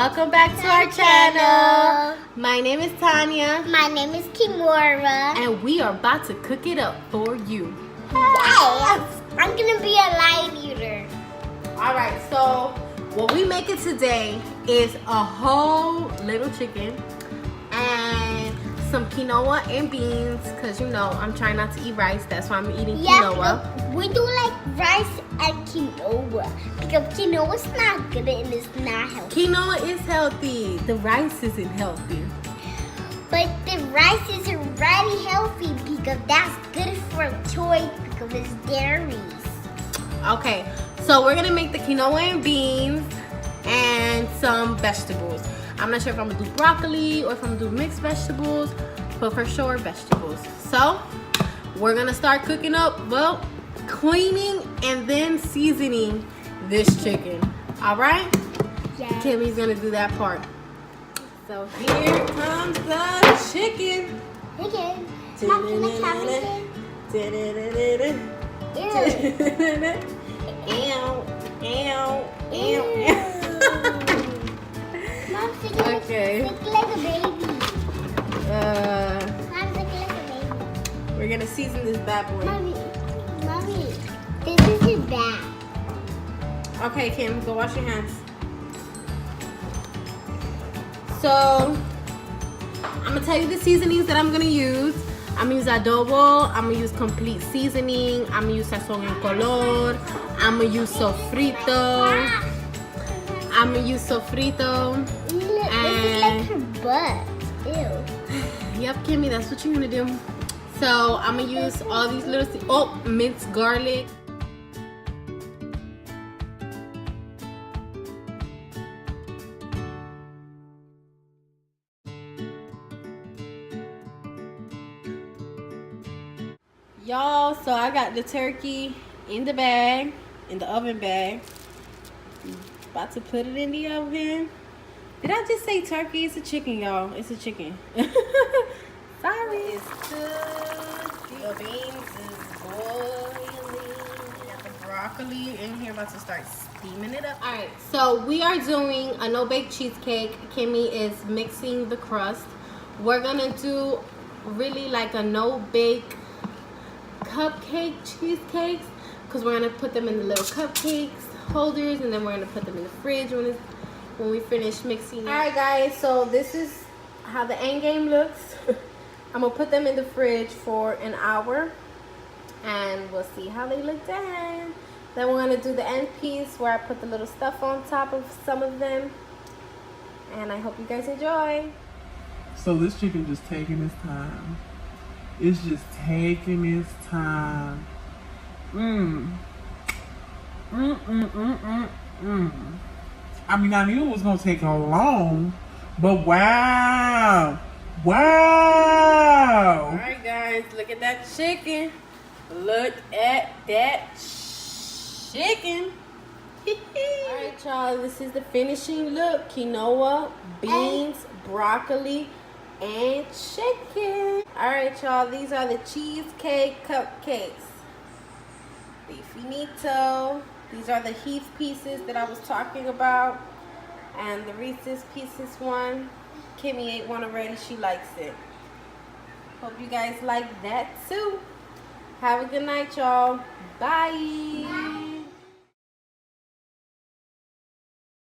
Welcome back to our channel. My name is Tanya. My name is Kimora. And we are about to cook it up for you. Yes! I'm gonna be a light eater. Alright, so what we making today is a whole little chicken and some quinoa and beans, because you know I'm trying not to eat rice. That's why I'm eating quinoa. We do like rice and quinoa because quinoa is not good and it's not healthy. Quinoa is healthy. The rice isn't healthy. But the rice is already healthy because that's good for choice because it's dairies. Okay, so we're gonna make the quinoa and beans and some vegetables. I'm not sure if I'm gonna do broccoli or if I'm gonna do mixed vegetables, but for sure vegetables. So we're gonna start cooking up, well, cleaning and then seasoning this chicken. All right? Yes. Kimmy's gonna do that part. So here comes the chicken. Okay. Mom, can I have it? Mom, Okay. sick like a baby. I'm sick like a baby. We're gonna season this bad boy. Mommy, this is bad. Okay, Kim, go wash your hands. So, I'm gonna tell you the seasonings that I'm gonna use. I'm gonna use adobo, I'm gonna use complete seasoning, I'm gonna use sazón en color, I'm gonna use sofrito, I'm gonna use sofrito. This is like her butt. Ew. Yep, Kimmy, that's what you're gonna do. So, I'm gonna use all these little, minced garlic. Y'all, so I got the turkey in the bag, in the oven bag. About to put it in the oven. Did I just say turkey? It's a chicken, y'all. It's a chicken. Sorry. It's good. The beans is boiling. Got the broccoli in here, about to start steaming it up. Alright, so we are doing a no-bake cheesecake. Kimmy is mixing the crust. We're gonna do really like a no-bake cupcake cheesecakes, because we're gonna put them in the little cupcakes holders and then we're gonna put them in the fridge when we finish mixing. All right, guys, so this is how the end game looks. I'm gonna put them in the fridge for an hour and we'll see how they look then. Then we're gonna do the end piece where I put the little stuff on top of some of them, and I hope you guys enjoy. So this chicken just taking its time. It's just taking its time. I mean, I knew it was gonna take long, but wow. Wow. All right, guys, look at that chicken. Look at that chicken. All right, y'all, this is the finishing look. Quinoa, beans, broccoli, and chicken. All right, y'all, these are the cheesecake cupcakes. The finito. These are the Heath pieces that I was talking about, and the Reese's Pieces one. Kimmy ate one already. She likes it. Hope you guys like that too. Have a good night, y'all. Bye.